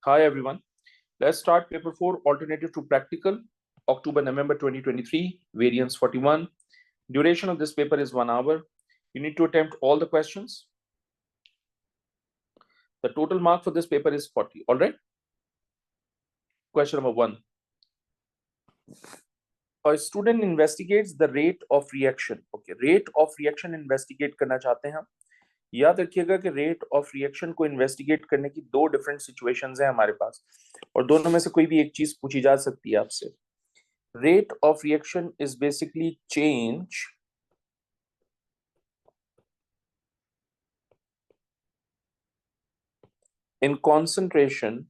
Hi everyone. Let's start paper 4 alternative to practical October-November 2023 variance 41. Duration of this paper is 1 hour. You need to attempt all the questions. The total mark for this paper is 40. All right. Question number 1. A student investigates the rate of reaction. Okay, rate of reaction investigate करना चाहते हैं हम. याद रखिएगा कि rate of reaction को investigate करने की दो डिफरेंट सिचुएशंस हैं हमारे पास और दोनों में से कोई भी एक चीज पूछी जा सकती है आपसे. Rate of reaction is basically change in concentration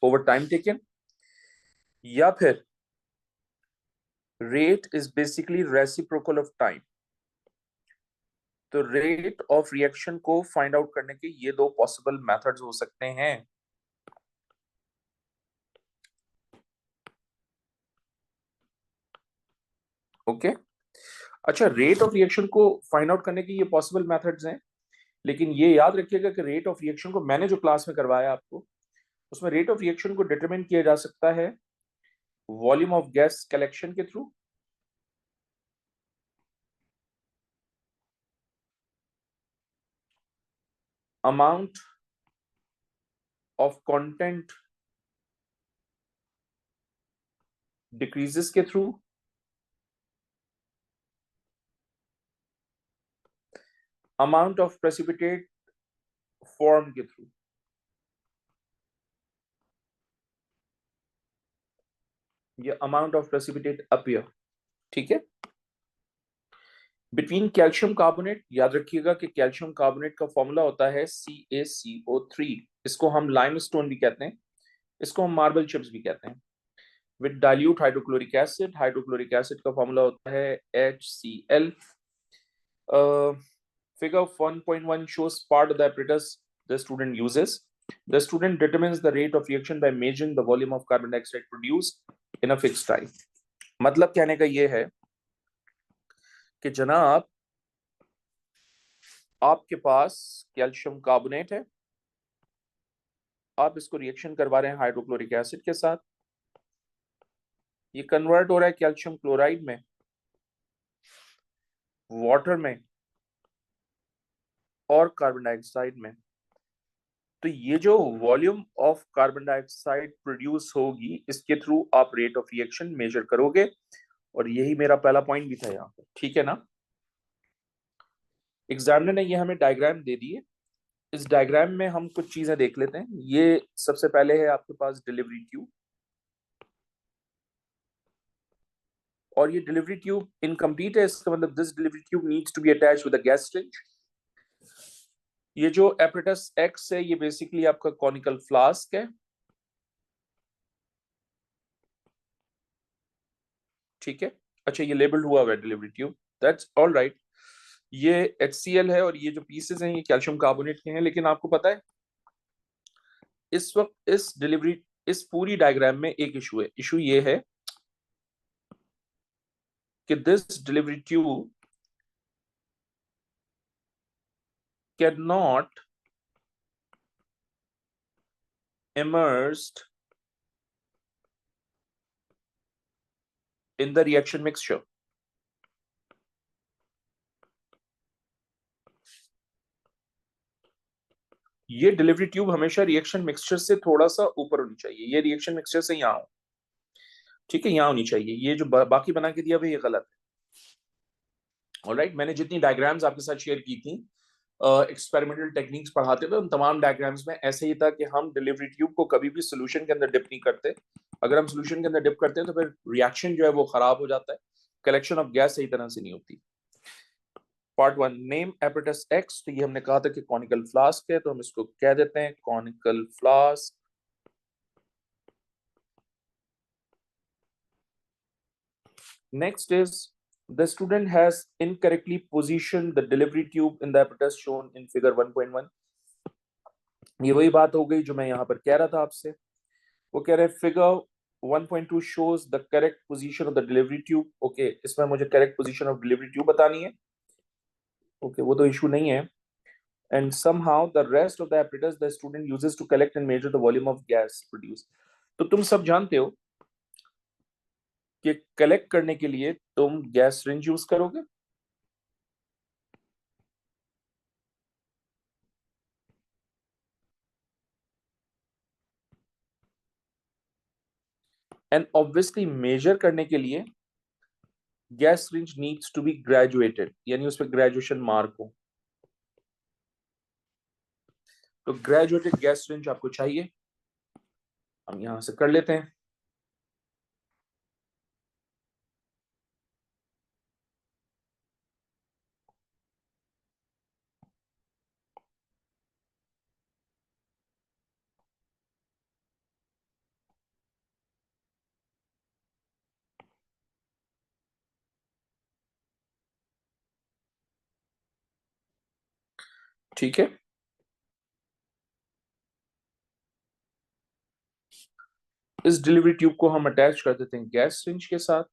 over time taken, या फिर rate is basically reciprocal of time. तो रेट ऑफ रिएक्शन को फाइंड आउट करने के ये दो पॉसिबल मेथड्स हो सकते हैं. ओके अच्छा, रेट ऑफ रिएक्शन को फाइंड आउट करने के ये पॉसिबल मेथड्स हैं, लेकिन ये याद रखिएगा कि रेट ऑफ रिएक्शन को मैंने जो क्लास में करवाया आपको उसमें रेट ऑफ रिएक्शन को डिटरमिन किया जा सकता है वॉल्यूम ऑफ गैस कलेक्शन के through, amount of content decreases के through, amount of precipitate form के थ्रू. ये अमाउंट ऑफ प्रेसिपिटेट अपीयर. ठीक है. बिटवीन कैल्शियम कार्बोनेट, याद रखिएगा कि कैल्शियम कार्बोनेट का फॉर्मूला होता है CaCO3. इसको हम लाइमस्टोन भी कहते हैं, इसको हम मार्बल चिप्स भी कहते हैं. With dilute hydrochloric acid, hydrochloric acid का फॉर्मूला होता है HCl. Figure 1.1 shows part of the apparatus the student uses. The student determines the rate of reaction by measuring the volume of carbon dioxide produced in a fixed time. मतलब कहने का ये है कि जनाब आपके पास कैल्शियम कार्बोनेट है, आप इसको रिएक्शन करवा रहे हैं हाइड्रोक्लोरिक एसिड के साथ. ये कन्वर्ट हो रहा है कैल्शियम क्लोराइड में, वाटर में और कार्बन डाइऑक्साइड में. तो ये जो volume of carbon dioxide produce होगी इसके थ्रू आप रेट ऑफ रिएक्शन मेजर करोगे, और यही मेरा पहला पॉइंट भी था यहाँ पर. ठीक है ना. एग्जामिनर ने ये हमें डायग्राम दे दी है. इस डायग्राम में हम कुछ चीजें देख लेते हैं. ये सबसे पहले है आपके पास डिलीवरी ट्यूब, और ये डिलीवरी ट्यूब इनकम्प्लीट है. इसका मतलब this delivery tube needs to be attached with a gas syringe. ये जो एपरेटस एक्स है ये बेसिकली आपका कॉनिकल फ्लास्क है. ठीक है. अच्छा, ये लेबल्ड हुआ है delivery tube, that's all right. ये HCl है और ये जो पीसेस हैं ये कैल्शियम कार्बोनेट के हैं. लेकिन आपको पता है इस वक्त इस पूरी डायग्राम में एक इशू है. इशू ये है कि this delivery tube can not immersed in the reaction mixture. ये डिलीवरी ट्यूब हमेशा रिएक्शन मिक्सचर से थोड़ा सा ऊपर होनी चाहिए. ये रिएक्शन मिक्सचर से यहाँ हो. ठीक है, यहाँ होनी चाहिए. ये जो बाकी बना के दिया भाई ये गलत है. ऑलराइट, मैंने जितनी डायग्राम्स आपके साथ शेयर की थी एक्सपेरिमेंटल टेक्निक्स पढ़ाते हुए, उन तमाम डायग्राम्स में ऐसे ही था कि हम डिलीवरी ट्यूब को कभी भी सोल्यूशन के अंदर डिप नहीं करते. अगर हम सोल्यूशन के अंदर डिप करते हैं तो फिर रिएक्शन जो है वो खराब हो जाता है, कलेक्शन ऑफ गैस सही तरह से नहीं होती. Part 1, name apparatus x. तो ये हमने कहा था कि कॉनिकल फ्लास्क है, तो हम इसको कह देते हैं conical flask. Next is the student has incorrectly positioned the delivery tube in the apparatus shown in figure 1.1. ये वही बात हो गई जो मैं यहाँ पर कह रहा था आपसे. वो कह रहे हैं figure 1.2 shows the correct position of the delivery tube. Okay, इसमें मुझे correct position of delivery tube बतानी है. ओके, वो तो इशू नहीं है. And somehow the rest of the apparatus the student uses to collect and measure the volume of gas produced. तो तुम सब जानते हो कि कलेक्ट करने के लिए तुम गैस सिरिंज यूज करोगे. एंड ऑब्वियसली मेजर करने के लिए gas syringe needs to be graduated, यानी उस पर ग्रेजुएशन मार्क हो. तो ग्रेजुएटेड गैस सिरिंज आपको चाहिए. हम यहां से कर लेते हैं. ठीक है. इस डिलीवरी ट्यूब को हम अटैच कर देते हैं गैस सिरिंज के साथ.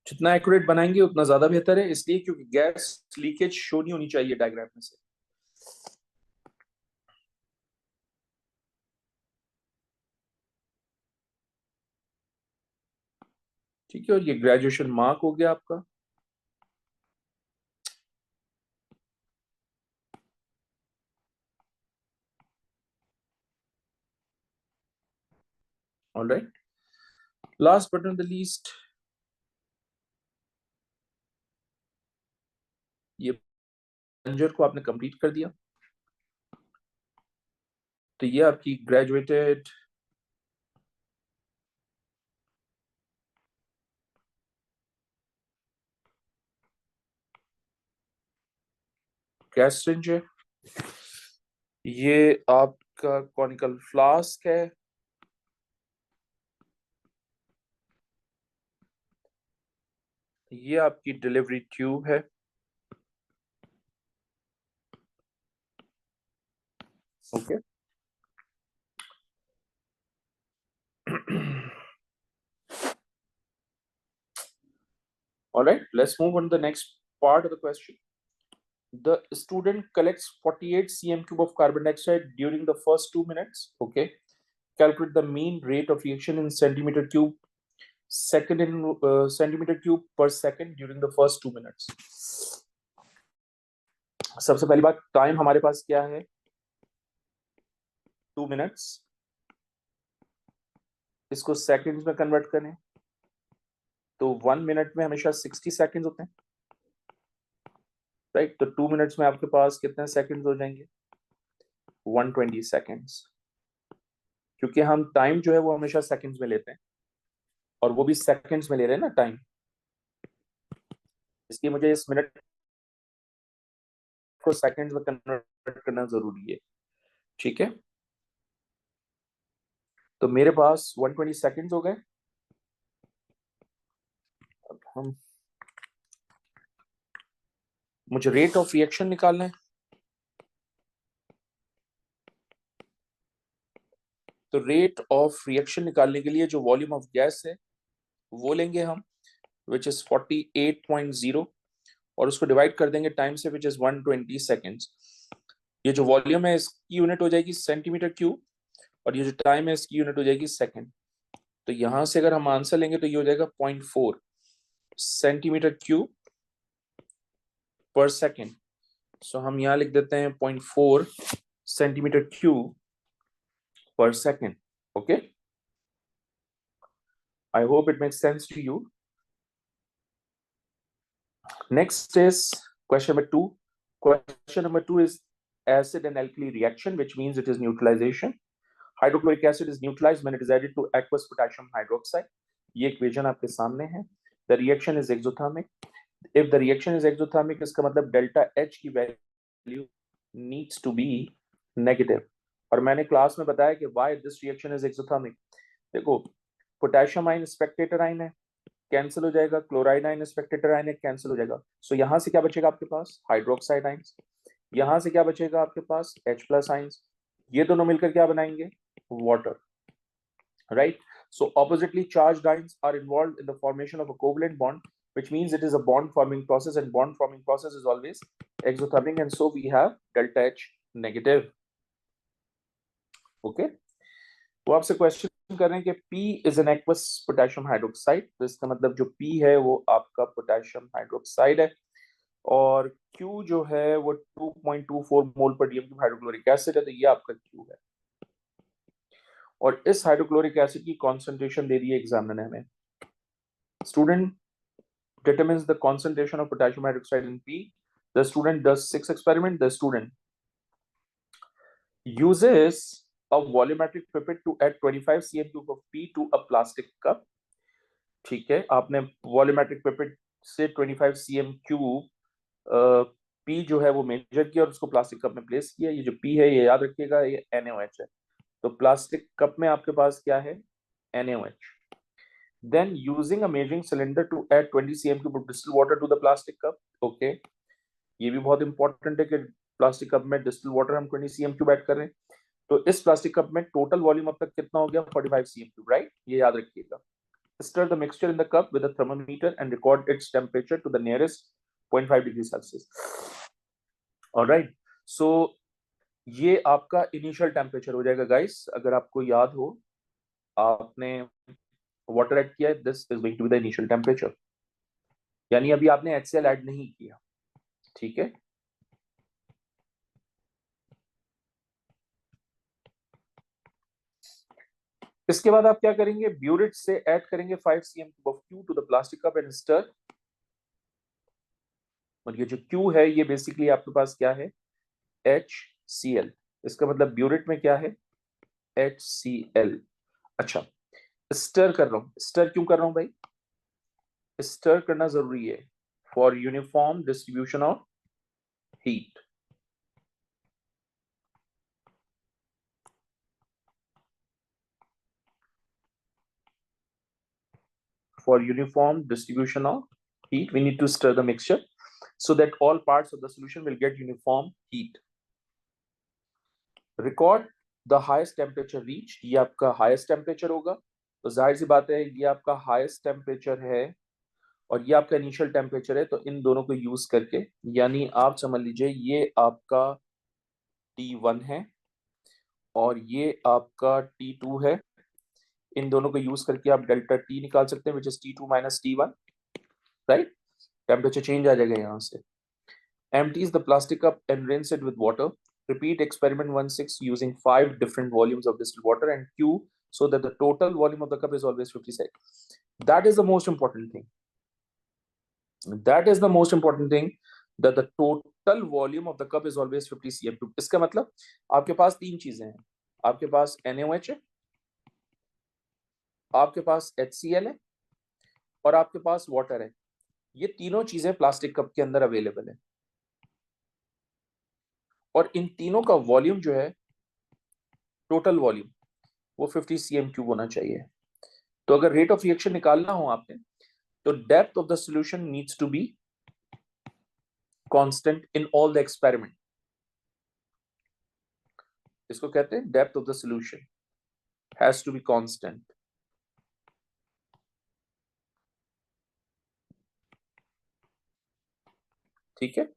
जितना एक्यूरेट बनाएंगे उतना ज्यादा बेहतर है, इसलिए क्योंकि गैस लीकेज शो नहीं होनी चाहिए डायग्राम में से. ठीक है, और ये ग्रेजुएशन मार्क हो गया आपका. Alright, last but not the least, ये प्लंजर को आपने कंप्लीट कर दिया. तो ये आपकी ग्रेजुएटेड गैस सिरिंज है. ये आपका कॉनिकल फ्लास्क है. ये आपकी डिलीवरी ट्यूब है. Okay. All right, let's move on to the next part of the question. The student collects 48 cm cube of carbon dioxide during the first 2 minutes. Okay. Calculate the mean rate of reaction in centimeter cube second in centimeter cube per second during the first 2 minutes. सबसे पहली बात, time हमारे पास क्या है? 2 minutes. इसको seconds में convert करें तो 1 मिनट में हमेशा 60 सेकंड्स होते हैं. राइट, तो 2 मिनट्स में आपके पास कितने सेकंड्स हो जाएंगे? 120 सेकंड्स. क्योंकि हम टाइम जो है वो हमेशा सेकंड्स में लेते हैं, और वो भी सेकंड्स में ले रहे हैं ना टाइम, इसलिए मुझे इस मिनट को सेकंड्स में कन्वर्ट करना जरूरी है. ठीक है, तो मेरे पास 120 सेकंड्स हो गए. अब हम मुझे रेट ऑफ रिएक्शन निकालना है. तो रेट ऑफ रिएक्शन निकालने के लिए जो वॉल्यूम ऑफ गैस है वो लेंगे हम, विच इज 48.0, और उसको डिवाइड कर देंगे टाइम से, विच इज 120 सेकेंड्स. ये जो वॉल्यूम है इसकी यूनिट हो जाएगी सेंटीमीटर क्यूब, और ये जो टाइम है इसकी यूनिट हो जाएगी सेकेंड. तो यहां से अगर हम आंसर लेंगे तो ये हो जाएगा 0.4 सेंटीमीटर क्यूब पर सेकेंड. सो हम यहां लिख देते हैं 0.4 centimetre cube per second. Okay, I hope it makes sense to you. Next is question number 2. Question number 2 is acid and alkali reaction, which means it is neutralization. Hydrochloric acid is neutralized when it is added to aqueous potassium hydroxide. ये equation आपके सामने है. The reaction is exothermic. If the reaction is exothermic, इसका मतलब delta H की value needs to be negative. और मैंने class में बताया कि why this reaction is exothermic. देखो, पोटेशियम आयन स्पेक्टेटर आयन है, कैंसिल हो जाएगा. क्लोराइड आयन स्पेक्टेटर आयन है, कैंसिल हो जाएगा. सो यहां से क्या बचेगा आपके पास? Hydroxide ions. यहां से क्या बचेगा आपके पास? H+ ions. ये दोनों मिलकर क्या बनाएंगे? Water. Right? So oppositely charged ions are involved in the formation of a covalent bond, which means it is a bond forming process, and bond forming process is always exothermic, and so we have delta H negative. Okay. वो आपसे question कर रहे हैं कि P is an aqueous potassium hydroxide. तो इसका मतलब जो P है वो आपका पोटेशियम हाइड्रोक्साइड है, और Q जो है वो 2.24 मोल पर DM क्यूब हाइड्रोक्लोरिक एसिड है. तो ये आपका Q है, और इस हाइड्रोक्लोरिक एसिड की कॉन्सेंट्रेशन दे दी है एग्जामिनर ने हमें. Student determines the concentration of potassium hydroxide in P. The student does 6 experiment. The student uses a volumetric pipette to add 25 cm cube of P to a plastic cup. ठीक है, आपने volumetric pipette से 25 cm cube P जो है वो major किया और उसको प्लास्टिक कप में प्लेस किया. ये जो P है ये याद रखिएगा, ये NaOH है. तो प्लास्टिक कप में आपके पास क्या है? NaOH. Then using a measuring cylinder to add 20 cm cube of distilled water to the plastic cup. Okay, ये भी बहुत इंपॉर्टेंट है कि प्लास्टिक कप में डिस्टिल वाटर हम 20 cm क्यूब ऐड कर रहे हैं. तो इस प्लास्टिक कप में टोटल वॉल्यूम अब तक कितना हो गया? 45 cm क्यूब. राइट, ये याद रखिएगा. Stir the mixture in the cup with a thermometer and record its temperature to the nearest 0.5 degree Celsius. All right, so ये आपका इनिशियल टेम्परेचर हो जाएगा गाइस. अगर आपको याद हो, आपने वाटर ऐड किया है, this is going to be the initial temperature. यानी अभी आपने HCl ऐड नहीं किया. ठीक है, इसके बाद आप क्या करेंगे? ब्यूरिट से ऐड करेंगे 5 cm cube of Q to the plastic cup and stir. और ये जो Q है ये बेसिकली आपके पास क्या है? HCl. इसका मतलब ब्यूरिट में क्या है? HCl. अच्छा, स्टर कर रहा हूं. स्टर क्यों कर रहा हूं भाई? स्टर करना जरूरी है for uniform distribution of heat. For uniform distribution of heat, we need to stir the mixture so that all parts of the solution will get uniform heat. Record the highest temperature reached. ये आपका highest temperature होगा. तो जाहिर सी बात है ये आपका highest temperature है और ये आपका initial temperature है. तो इन दोनों को यूज करके, यानी आप समझ लीजिए ये आपका T1 है और ये आपका T2 है. इन दोनों को यूज करके आप डेल्टा T निकाल सकते हैं, which is T2 minus T1. Right, temperature change आ जाएगा यहाँ से. Empties the plastic cup and rinse it with water. Repeat experiment 1/6 using 5 different volumes of distilled water and Q so that the total volume of the cup is always 56. That is the most important thing. That is the most important thing, that the total volume of the cup is always 50 cm. इसका मतलब आपके पास तीन चीजें हैं. आपके पास NaOH है, आपके पास HCl है, और आपके पास वाटर है. ये तीनों चीजें प्लास्टिक कप के अंदर अवेलेबल है, और इन तीनों का वॉल्यूम जो है, टोटल वॉल्यूम, वो 50 cm क्यूब होना चाहिए. तो अगर रेट ऑफ रिएक्शन निकालना हो आपने, तो depth of the solution needs to be constant in all the experiment. इसको कहते हैं depth of the solution has to be constant. ठीक है,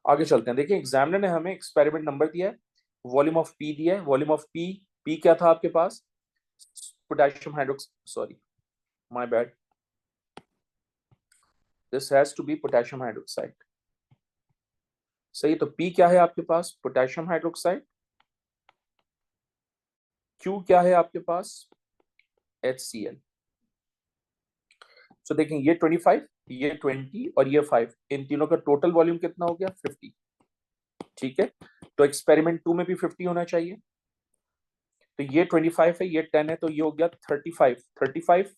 आगे चलते हैं. देखिए, एग्जामिनर ने हमें एक्सपेरिमेंट नंबर दिया है, वॉल्यूम ऑफ पी दिया है. वॉल्यूम ऑफ पी क्या था आपके पास? Potassium hydroxide, sorry my bad, this has to be potassium hydroxide. सही, तो पी क्या है आपके पास? Potassium hydroxide. क्यू क्या है आपके पास? HCl. तो देखें, ये 25, ये 20 और ये 5, इन तीनों का टोटल वॉल्यूम कितना हो गया? 50. ठीक है, तो एक्सपेरिमेंट 2 में भी 50 होना चाहिए। तो ये 25 है, ये 10 है, तो ये हो गया 35।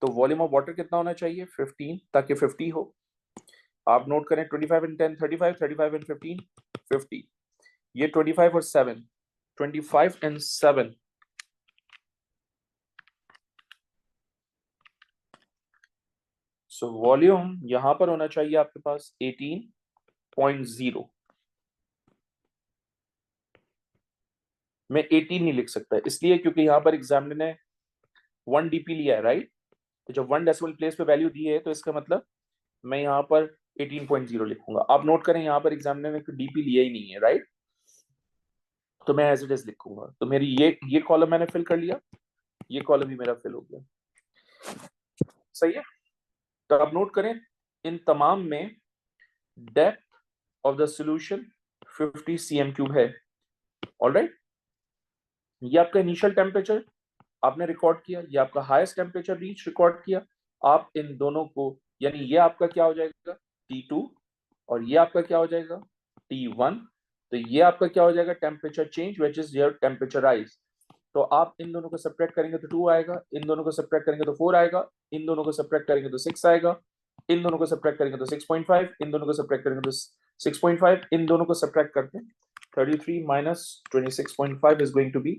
तो वॉल्यूम ऑफ वाटर कितना होना चाहिए? 15, ताकि 50 हो। आप नोट करें, 25 एंड 10 35, 35 एंड 15 50। ये 25 और 7, 25 एंड 7, सो वॉल्यूम यहां पर होना चाहिए आपके पास 18.0। मैं 18 नहीं लिख सकता, इसलिए क्योंकि यहां पर एग्जामिनर ने 1 डीपी लिया है, राइट? तो जब 1 डेसिमल प्लेस पे वैल्यू दी है, तो इसका मतलब मैं यहाँ पर 18.0 लिखूंगा। आप नोट करें, यहाँ पर एग्जामिनर ने डीपी लिया ही नहीं है, राइट? तो मैं एज इट इज लिखूंगा। तो मेरी ये कॉलम मैंने फिल कर लिया, ये कॉलम भी मेरा फिल हो गया। सही है। तो आप नोट करें, इन तमाम में depth of the solution 50 cm³ है। ऑलराइट, ये आपका इनिशियल टेम्परेचर आपने रिकॉर्ड किया, ये आपका हाईएस्ट टेम्परेचर रीच रिकॉर्ड किया। आप इन दोनों को, यानी ये आपका क्या हो जाएगा? T2, और ये आपका क्या हो जाएगा? T1। तो ये आपका क्या हो जाएगा? Temperature change which is your temperature rise. तो आप इन दोनों को सब्ट्रैक्ट करेंगे तो 2 आएगा, इन दोनों को सब्ट्रैक्ट करेंगे तो 4 आएगा, इन दोनों को सब्ट्रैक्ट करेंगे तो 6 आएगा, इन दोनों को सब्ट्रैक्ट करेंगे तो 6.5, इन दोनों को सब्ट्रैक्ट करेंगे तो 6.5, इन दोनों को सब्ट्रैक्ट करते हैं 33 minus 26.5 is going to be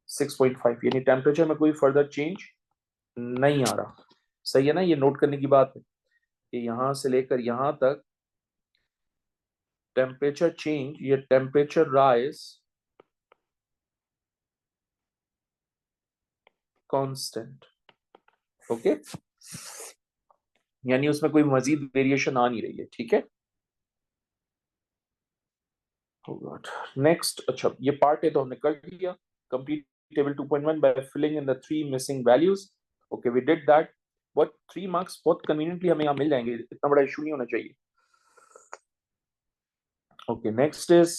6.5, यानी टेम्परेचर में कोई फर्दर चेंज नहीं आ रहा। सही है ना? ये नोट करने की बात है कि यहां से लेकर यहां तक टेम्परेचर चेंज या टेम्परेचर राइज कांस्टेंट। ओके, यानी उसमें कोई मजीद वेरिएशन आ नहीं रही है। ठीक है, नेक्स्ट। अच्छा, ये पार्ट है तो हमने कर दिया। Complete table 2.1 by filling in the 3 missing values. Okay, we did that. But 3 marks बहुत कन्वीनियंटली हमें यहाँ मिल जाएंगे, इतना बड़ा इशू नहीं होना चाहिए। Okay, next is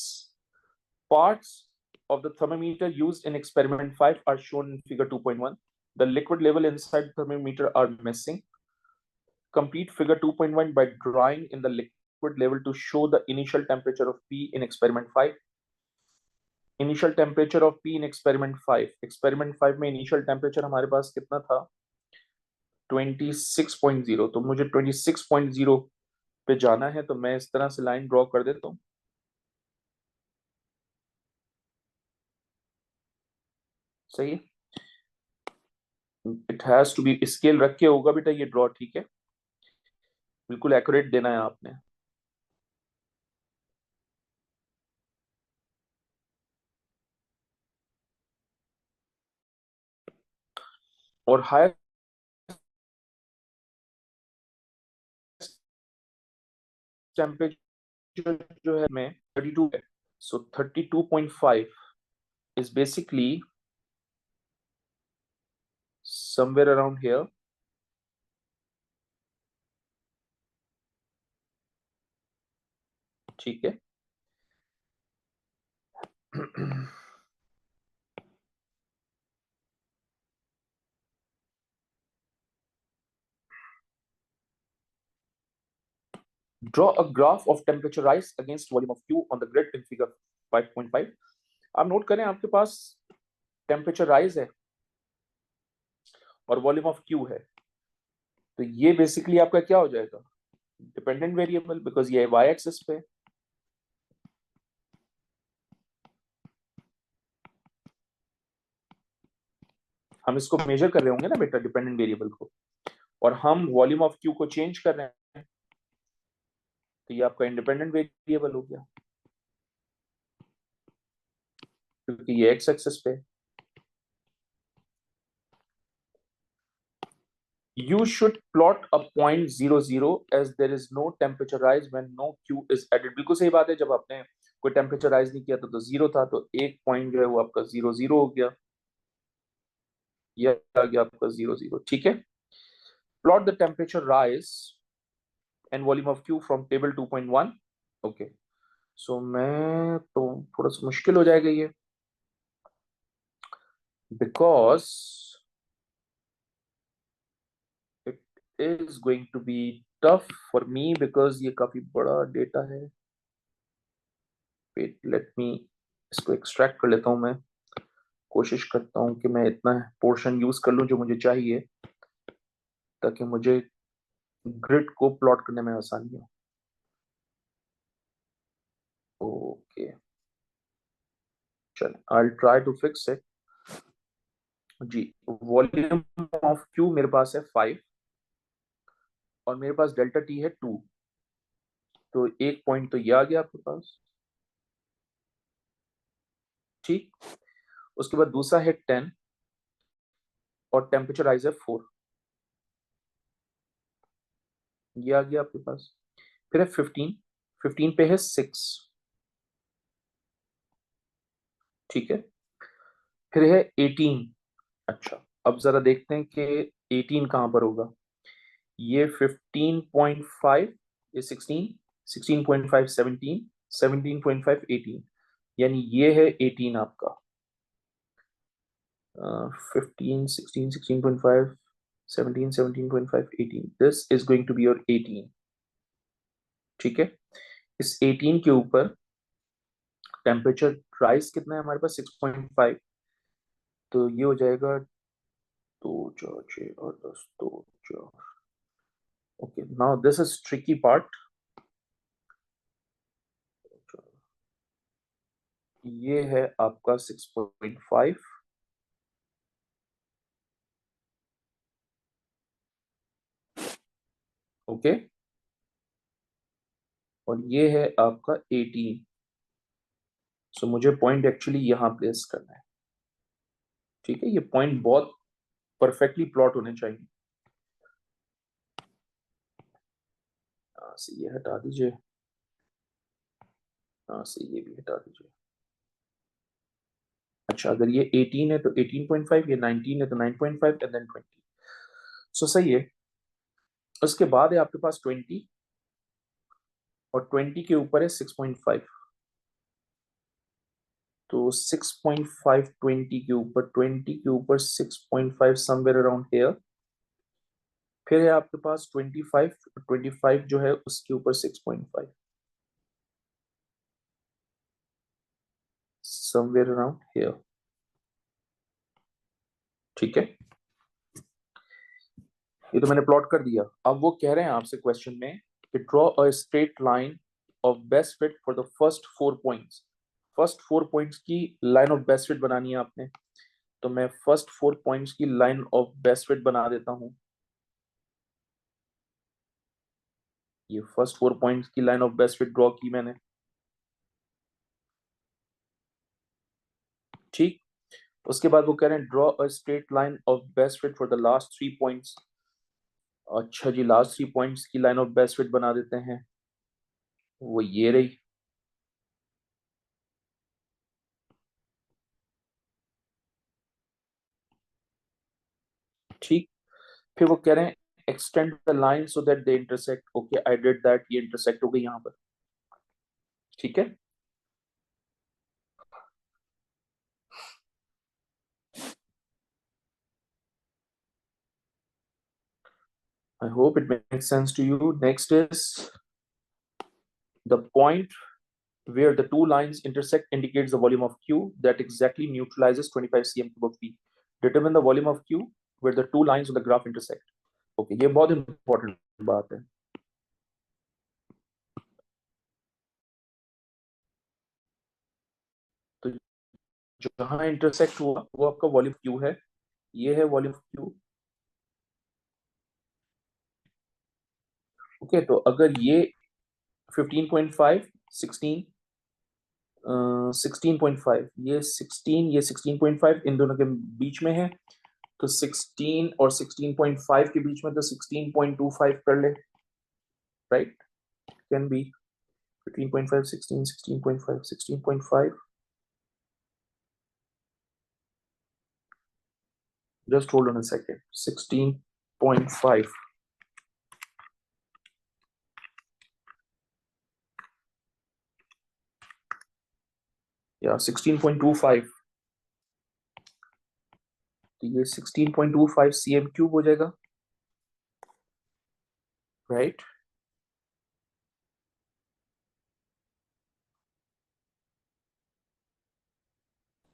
parts of the thermometer used in experiment 5 are shown in figure 2.1. The liquid level inside the thermometer are missing. Complete figure 2.1 by drawing in the liquid level to show the initial temperature of P in experiment 5. Initial temperature of P in experiment 5. Experiment 5 में initial temperature हमारे पास कितना था? 26.0। तो मुझे 26.0 पे जाना है, तो मैं इस तरह से लाइन ड्रॉ कर देता हूँ। सही है, it has to be scale रख के होगा बेटा ये ड्रॉ। ठीक है, बिल्कुल एक्यूरेट देना है आपने। और हायर टेम्परेचर जो है में 32 है, सो 32.5 is basically somewhere around here। ठीक है, draw a graph of temperature rise against volume of Q on the grid in figure 5.5। आप नोट करें, आपके पास टेम्परेचर राइज है और वॉल्यूम ऑफ Q है, तो ये बेसिकली आपका क्या हो जाएगा? डिपेंडेंट वेरिएबल, बिकॉज ये y एक्सिस पे। हम इसको मेजर कर रहे होंगे ना बेटा, डिपेंडेंट वेरिएबल को, और हम वॉल्यूम ऑफ Q को चेंज कर रहे हैं, तो ये आपका इंडिपेंडेंट वेरिएबल हो गया, क्योंकि ये x एक्सिस पे। You should plot a point 0, 0 as there is no temperature rise when no Q is added। बिल्कुल सही बात है, जब आपने कोई टेम्परेचर राइज नहीं किया था तो 0 था, तो एक पॉइंट जो है वो आपका 0, 0 हो गया, ये आ गया आपका 0, 0। ठीक है, plot the temperature rise and volume of Q from table 2.1। Okay, so मैं तो थोड़ा सा मुश्किल हो जाएगा ये, because it is going to be tough for me, because ये काफी बड़ा डेटा है। वेट लेट मी इसको एक्सट्रैक्ट कर लेता हूँ। मैं कोशिश करता हूँ कि मैं इतना पोर्शन यूज कर लूँ जो मुझे चाहिए, ताकि मुझे ग्रिड को प्लॉट करने में आसानी हो। ओके, चल I try to fix it. जी, वॉल्यूम ऑफ क्यू मेरे पास है 5 और मेरे पास डेल्टा टी है 2। तो एक पॉइंट तो ये आ गया आपके पास, ठीक। उसके बाद दूसरा है 10 और टेम्परेचर राइज है 4, ये आ गया आपके पास। फिर है 15, 15 पे है 6, ठीक है। फिर है 18। अच्छा, अब जरा देखते हैं कि 18 कहां पर होगा। ये 15.5, ये 16, 16.5 17, 17.5 18, यानी ये है 18 आपका। 15 16 16.5 17 17.5 18, this is going to be your 18, ठीक है। इस 18 के ऊपर टेम्परेचर राइज कितना है हमारे पास, 6.5। तो ये हो जाएगा 2 4 6 और 10, 2 4। Okay, now this is tricky part. ये है आपका 6.5, ओके। और ये है आपका 18। सो मुझे पॉइंट एक्चुअली यहाँ प्लेस करना है, ठीक है। ये पॉइंट बहुत परफेक्टली प्लॉट होने चाहिए। से ये हटा दीजिए, से ये भी हटा दीजिए। अच्छा, अगर ये 18 है तो 18.5, ये 19 है तो 9.5 एंड देन 20। सो सही है। उसके बाद है आपके पास 20 और 20 के ऊपर है 6.5। तो 6.5 20 के ऊपर, 20 के ऊपर 6.5 समवेयर अराउंड हेयर। फिर है आपके पास 25, 25 जो है उसके ऊपर 6.5 समवेयर अराउंड हेयर, ठीक है। ये तो मैंने प्लॉट कर दिया। अब वो कह रहे हैं आपसे क्वेश्चन में कि draw a straight line of best fit for the first 4 points. First 4 points की लाइन ऑफ बेस्ट फिट बनानी है आपने। तो मैं फर्स्ट 4 पॉइंट्स की लाइन ऑफ बेस्ट फिट बना देता हूं। ये फर्स्ट 4 पॉइंट्स की line of best fit draw की मैंने, ठीक। उसके बाद वो कह रहे हैं draw a straight line of best fit for the last 3 points. अच्छा जी, लास्ट 3 पॉइंट्स की लाइन ऑफ बेस्ट फिट बना देते हैं। वो ये रही, ठीक। फिर वो कह रहे हैं extend the line so that they intersect. Okay, I did that, ये इंटरसेक्ट हो गई यहाँ पर, ठीक है। I hope it makes sense to you. Next is the point where the two lines intersect indicates the volume of Q that exactly neutralizes 25 cm cube of P. Determine the volume of Q where the two lines on the graph intersect. Okay, ये बहुत important बात है। तो जहां intersect हुआ वो आपका volume Q है, ये है वॉल्यूम Q। ओके, तो अगर ये 15.5 16 16.5, ये 16, ये 16.5 इन दोनों के बीच में है। तो 16 और 16.5 के बीच में तो 16.25 कर ले, right. Can be 15.5 16 16.5 16.5। Just hold on a second. 16.5 या 16.25, तो ये 16.25 cm क्यूब हो जाएगा, राइट।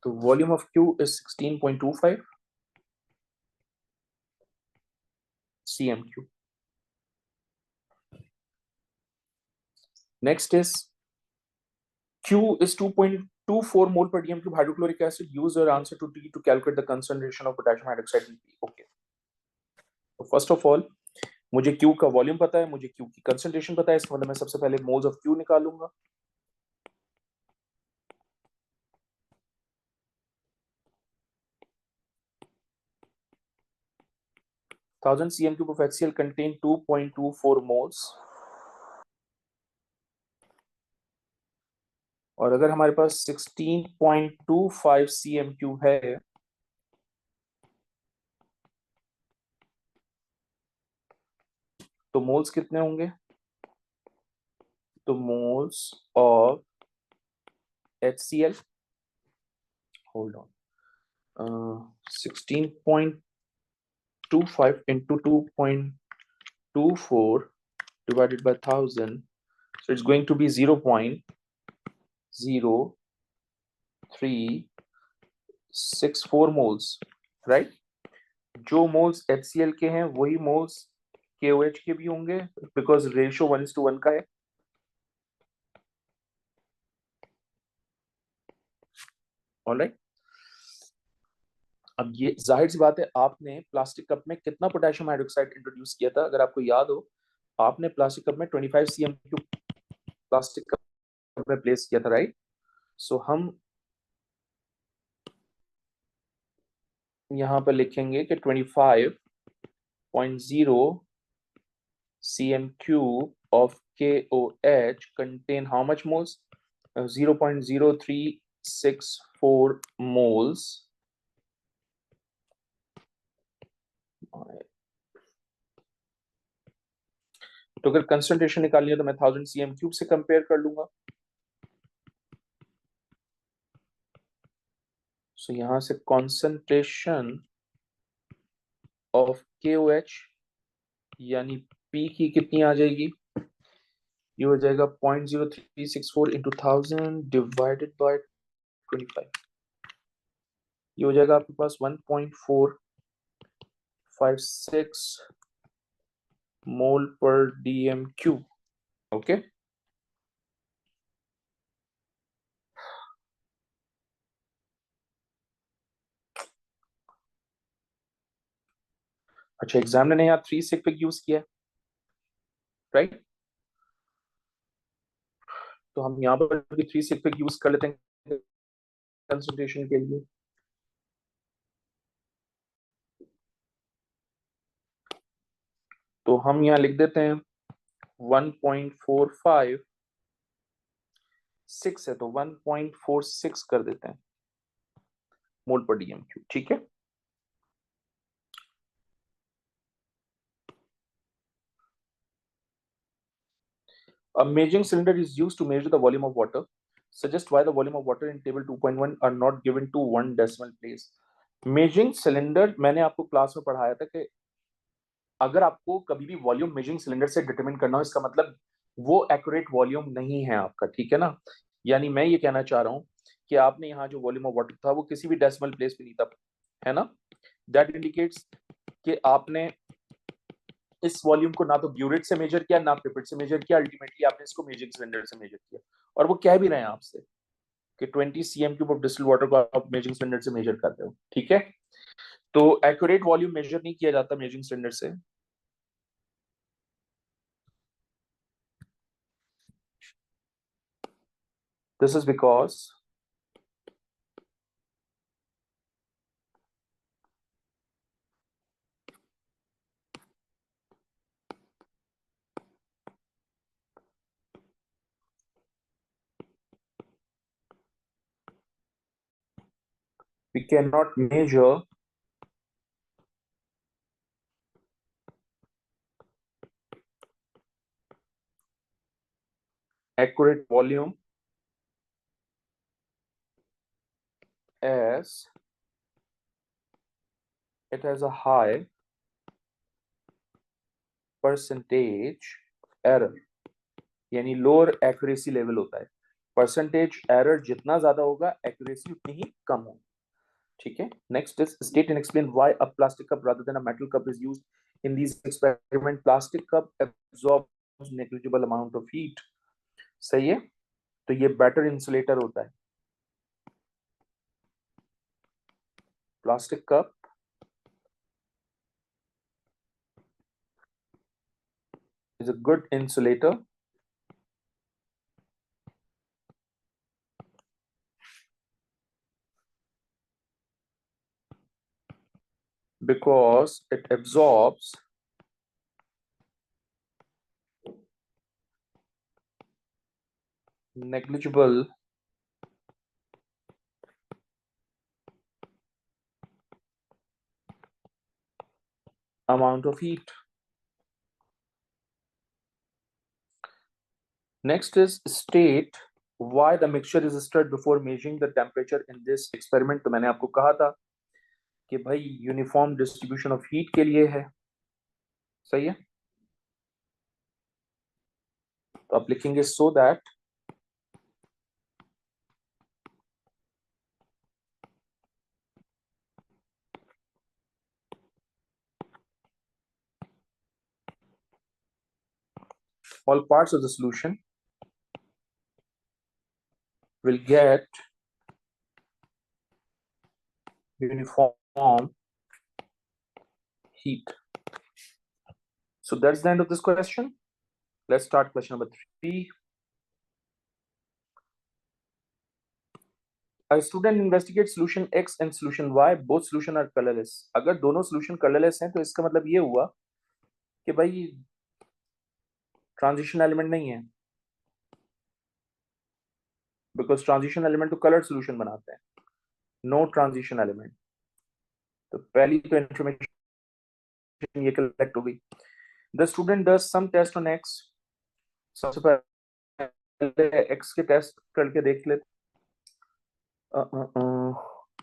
तो volume of Q is 16.25 cm3. Next is Q is 2.24 mole per dm cube hydrochloric acid. Use your answer to T to calculate the concentration of potassium hydroxide in P. Okay. So first of all, मुझे Q का volume पता है, मुझे Q की concentration पता है, इसका मतलब मैं सबसे पहले मोल्स ऑफ Q निकालूंगा. 1000 cm³ of HCl contain 2.24 moles. और अगर हमारे पास 16.25 cm³ है तो मोल्स कितने होंगे? तो moles of HCl, hold on, 16.25 into 2.24 divided by 1000, so it's going to be 0.0364 moles, right? जो मोल्स HCl के हैं वही मोल्स KOH के भी होंगे बिकॉज रेशियो 1:1 का है. ऑलराइट. अब ये जाहिर सी बात है, आपने प्लास्टिक कप में कितना पोटेशियम हाइड्रोक्साइड इंट्रोड्यूस किया था? अगर आपको याद हो, आपने प्लास्टिक कप में 25 cm³ प्लास्टिक कप में प्लेस किया था, राइट? सो हम यहां पर लिखेंगे कि 25.0 cm³ of KOH contain how much moles? 0.0364 moles. तो अगर कंसंट्रेशन निकालनी है तो मैं 1000 cm³ से कंपेयर कर लूंगा. सो यहां से कॉन्सेंट्रेशन ऑफ KOH यानी P की कितनी आ जाएगी? ये हो जाएगा 0.0364 इंटू 1000 डिवाइडेड बाय 25. ये हो जाएगा आपके पास 1.456 मोल पर dm³. ओके. अच्छा, एग्जामिनर ने यहाँ 3 sig यूज किया, राइट? तो हम यहाँ पर भी 3 sig यूज कर लेते हैं कंसंट्रेशन के लिए. तो हम यहाँ लिख देते हैं 1.456 है, तो 1.46 कर देते हैं मोल पर dm³. ठीक है. A measuring cylinder is used to measure the volume of water. Suggest why the volume of water in table 2.1 are not given to one decimal place. Measuring cylinder मैंने आपको क्लास में पढ़ाया था कि अगर आपको कभी भी वॉल्यूम मेजरिंग सिलेंडर से डिटरमिन करना हो, इसका मतलब वो एक्यूरेट वॉल्यूम नहीं है आपका. ठीक है ना? यानी मैं ये कहना चाह रहा हूं कि आपने यहाँ जो वॉल्यूम ऑफ वाटर था वो किसी भी डेसिमल प्लेस पे नहीं था, है ना? दैट इंडिकेट्स कि आपने इस वॉल्यूम को ना तो ब्यूरेट से मेजर किया ना पिपेट से मेजर किया, अल्टीमेटली आपने इसको मेजरिंग सिलेंडर से मेजर किया. और वो कह भी रहे हैं आपसे कि 20 cm³ ऑफ डिस्टिल्ड वाटर को आप मेजरिंग सिलेंडर से मेजर कर रहे हो. ठीक है. तो एक्यूरेट वॉल्यूम मेजर नहीं किया जाता मेजरिंग सिलेंडर से. This is because we cannot measure accurate volume as it has a high percentage error, यानी लोअर एक्यूरेसी लेवल होता है. परसेंटेज एरर जितना ज्यादा होगा एक्यूरेसी उतनी ही कम होगी, ठीक है। Next is state and explain why a plastic cup rather than a metal cup is used in this experiment. Plastic cup absorbs negligible amount of heat, सही है, तो ये बेटर इंसुलेटर होता है। Plastic cup is a good insulator because it absorbs negligible amount of heat. Next is state why the mixture is stirred before measuring the temperature in this experiment। तो मैंने आपको कहा था कि भाई यूनिफॉर्म डिस्ट्रीब्यूशन ऑफ हीट के लिए है, सही है। तो आप लिखेंगे so that all parts of the solution will get uniform heat. So that's the end of this question. Let's start question number 3. A student investigates solution X and solution Y. Both solution are colorless. अगर दोनों solution colorless हैं तो इसका मतलब ये हुआ कि भाई ट्रांजिशन एलिमेंट नहीं है, बिकॉज ट्रांजिशन एलिमेंट तो कलर्ड सॉल्यूशन बनाते हैं, नो ट्रांजिशन एलिमेंट। तो पहली तो इंफॉर्मेशन ये कलेक्ट हो गई। The student does some test on X. सबसे पहले एक्स के टेस्ट करके देख लेते।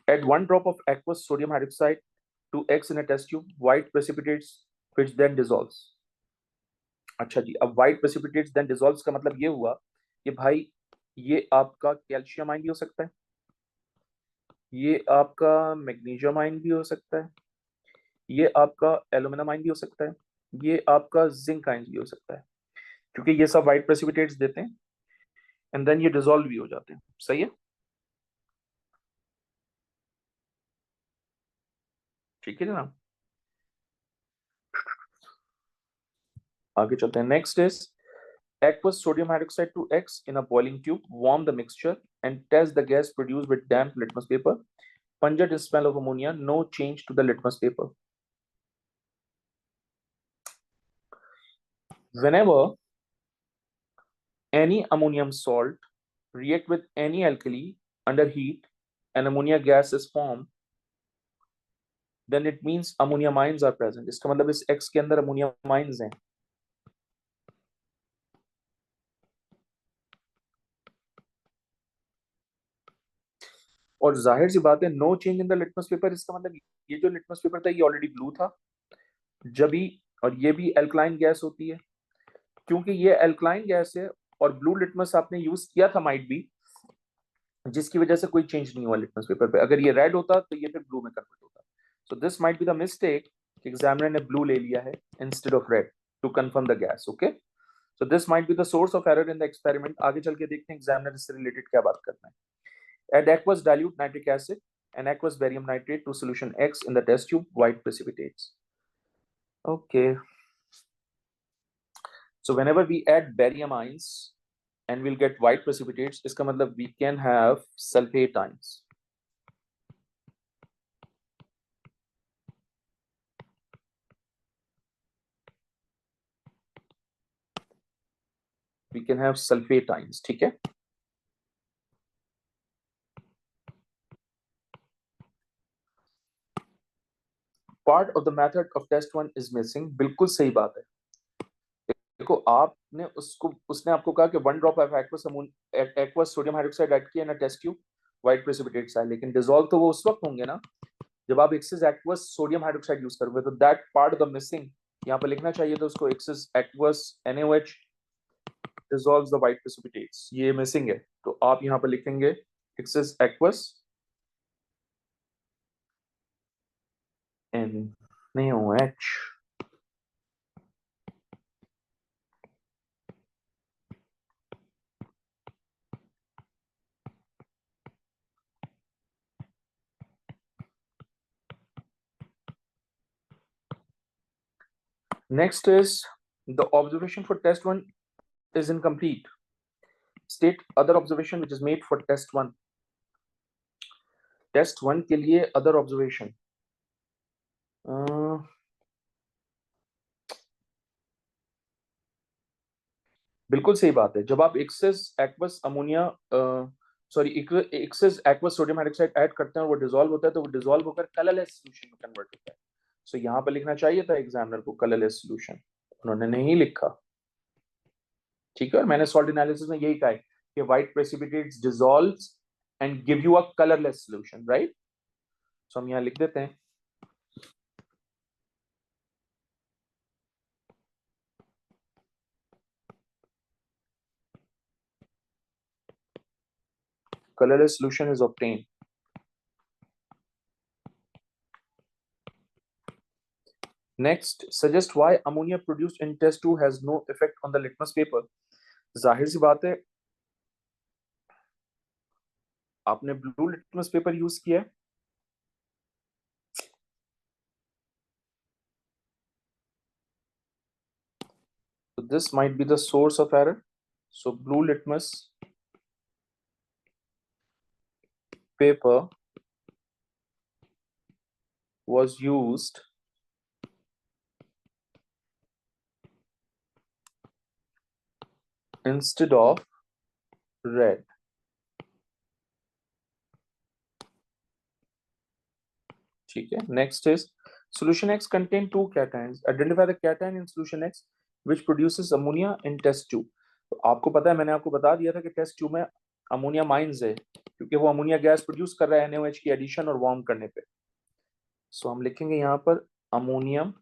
Add 1 drop of aqueous sodium hydroxide to X in a test tube. White precipitates which then dissolves. अच्छा जी, अब white precipitates then dissolves का मतलब ये हुआ कि भाई ये आपका कैल्शियम आयन भी हो सकता है, ये आपका मैग्नीशियम आयन भी हो सकता है, ये आपका एल्यूमिनियम आयन भी हो सकता है, ये आपका जिंक आयन भी हो सकता है, क्योंकि ये सब वाइट प्रेसिपिटेट्स देते हैं एंड देन ये डिसॉल्व भी हो जाते हैं, सही है, ठीक है ना। आगे चलते हैं। Next is aqueous sodium hydroxide to X in a boiling tube. Warm the mixture and test the gas produced with damp litmus paper. Pungent smell of ammonia. No change to the litmus paper. Whenever any ammonium salt react with any alkali under heat and ammonia gas is formed, then it means ammonium ions are present. इसका मतलब इस X के अंदर ammonium ions हैं। और जाहिर सी बात है no change in the litmus paper, इसका मतलब ये जो लिटमस पेपर था ये ऑलरेडी ब्लू था जब भी, और ये भी एल्कलाइन गैस होती है, क्योंकि ये एल्कलाइन गैस है और ब्लू लिटमस आपने यूज किया था माइट बी, जिसकी वजह से कोई चेंज नहीं हुआ लिटमस पेपर पे। अगर ये रेड होता तो ये फिर ब्लू में कन्वर्ट होता। So this might be the mistake, examiner ने ब्लू ले लिया है instead of red to confirm the gas. Okay, so this might be the source of error in the experiment. आगे चल के देखते हैं एग्जामिनर इससे रिलेटेड क्या बात करना है। Add aqueous dilute nitric acid and aqueous barium nitrate to solution X in the test tube. White precipitates. Okay. So whenever we add barium ions and we'll get white precipitates, iska matlab we can have sulfate ions. We can have sulfate ions, ठीक है। Part of the method of test one is missing. बिल्कुल सही बात है। देखो आपने उसने आपको कहा कि 1 drop of aqueous sodium hydroxide add किया in a test tube, white precipitates आए, लेकिन डिसॉल्व तो वो उस वक्त होंगे ना जब आप excess aqueous sodium hydroxide use करोगे। तो that part of the missing यहाँ पर लिखना चाहिए था उसको, excess aqueous NaOH dissolves the white precipitates, ये मिसिंग है, तो आप यहां पर लिखेंगे excess aqueous NaOH। Next is the observation for test 1 is incomplete. State other observation which is made for test 1. Test 1 के लिए other observation बिल्कुल सही बात है। जब आप excess aqueous ammonia sorry excess aqueous sodium hydroxide add करते हैं और वो डिसॉल्व होता है तो वो डिसॉल्व होकर कलरलेस सॉल्यूशन में कन्वर्ट होता है। सो यहाँ पर लिखना चाहिए था एग्जामिनर को कलरलेस सॉल्यूशन, उन्होंने नहीं लिखा। ठीक है, और मैंने सॉल्ट एनालिसिस में यही कहा है कि white precipitates dissolves and give you a colourless solution, right. So हम यहाँ लिख देते हैं colorless solution is obtained. Next, suggest why ammonia produced in test 2 has no effect on the litmus paper. जाहिर सी बात है, आपने ब्लू लिटमस पेपर यूज किया है, so this might be the source of error. So blue litmus paper was used instead of red. ठीक है, next is solution X contain two cations. Identify the cation in solution X which produces ammonia in test 2. तो आपको पता है, मैंने आपको बता दिया था कि टेस्ट 2 में अमोनिया माइंस है क्योंकि वो अमोनिया गैस प्रोड्यूस कर रहा है NaOH की एडिशन और वार्म करने पे। सो हम लिखेंगे यहाँ पर ammonium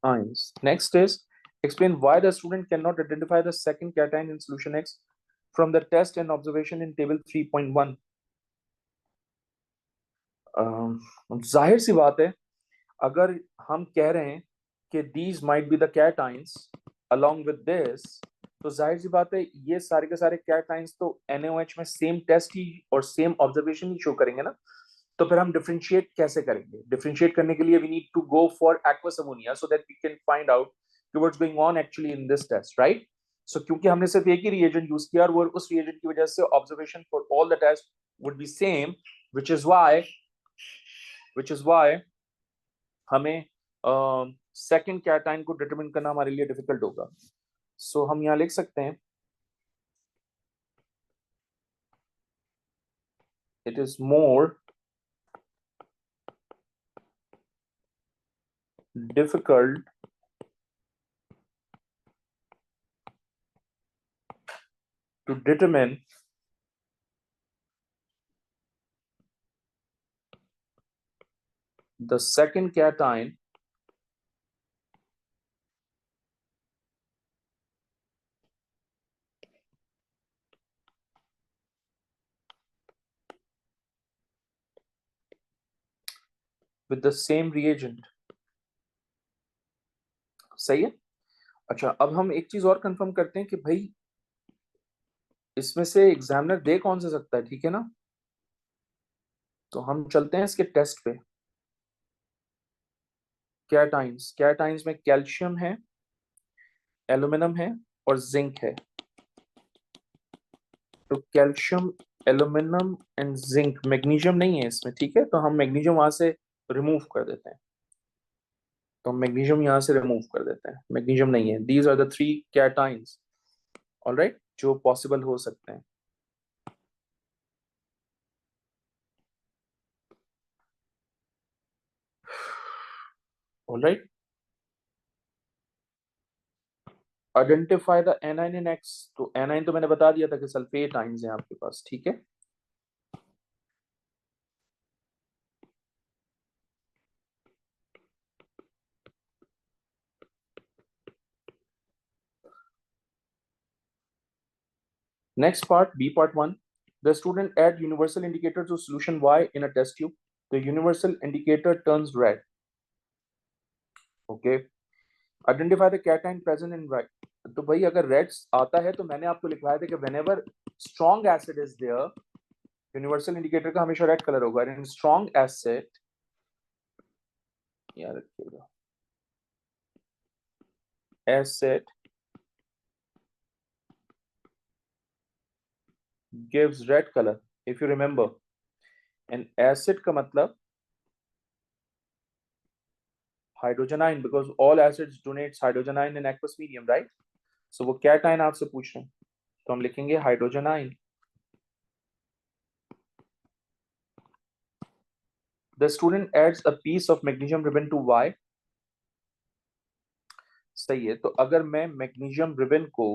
ions. Next is explain why the student cannot identify the second cation in solution X from the test and observation in table 3.1. जाहिर सी बात है, अगर हम कह रहे हैं कि these might be the cations along with this, तो जाहिर सी बात है ये सारे के सारे cations तो NaOH में सेम टेस्ट ही और सेम ऑब्जर्वेशन ही शो करेंगे ना। तो फिर हम डिफरेंशिएट कैसे करेंगे? डिफरेंशिएट करने के लिए we need to go for aqueous ammonia so that we can find out कि what's going on actually in this test, right. So क्योंकि हमने सिर्फ एक ही रिएजेंट यूज किया और वो उस रिएजेंट की वजह से observation for all the test would be same, which is why हमें सेकंड कैटाइन को डिटरमिन करना हमारे लिए डिफिकल्ट होगा। सो हम यहाँ लिख सकते हैं it is more difficult to determine the second cation with the same reagent। सही है। अच्छा, अब हम एक चीज और कंफर्म करते हैं कि भाई इसमें से एग्जामिनर दे कौन सा सकता है, ठीक है ना। तो हम चलते हैं इसके टेस्ट पे। कैटाइंस, कैटाइंस में कैल्शियम है, एल्यूमिनियम है और जिंक है। तो calcium, aluminium and zinc, magnesium नहीं है इसमें, ठीक है। तो हम मैग्नीशियम वहां से रिमूव कर देते हैं। तो हम मैग्नीशियम यहां से रिमूव कर देते हैं, मैग्नीशियम नहीं है। These are the three cations, alright, जो पॉसिबल हो सकते हैं। Alright, identify the anion in X. तो एनाइन तो मैंने बता दिया था कि सल्फेट आइंस हैं आपके पास, ठीक है। Next part, B part 1. The student add universal indicator to solution Y in a test tube. The universal indicator turns red. Okay. Identify the cation present in Y. तो भाई अगर रेड आता है तो मैंने आपको लिखवाया था कि whenever strong acid is there, universal indicator का हमेशा रेड कलर होगा. इन स्ट्रॉन्ग एसिड, याद रखिएगा, acid gives red color. If you remember, an acid का मतलब hydrogen ion, because all acids donates hydrogen ion in aqueous medium, right? So वो cation आपसे पूछ रहे हैं, तो हम लिखेंगे hydrogen ion. The student adds a piece of magnesium ribbon to Y. सही है. तो अगर मैं मैग्नीशियम रिबन को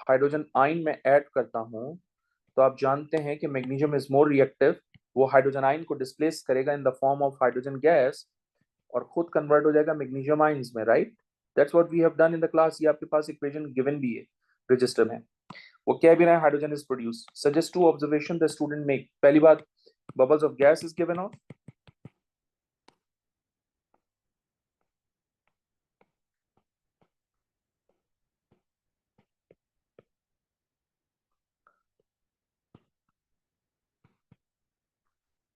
हाइड्रोजन आयन में ऐड करता हूं, तो आप जानते हैं कि मैग्नीशियम इज मोर रिएक्टिव. वो हाइड्रोजन आयन को डिस्प्लेस करेगा in the form of hydrogen gas और खुद कन्वर्ट हो जाएगा मैग्नीशियम आयंस में, right? That's what we have done in the class. ये आपके पास इक्वेशन गिवन भी है रजिस्टर में. वो क्या भी रहा है, hydrogen is produce. Suggest to observation the student make. पहली बात, bubbles of gas is given off.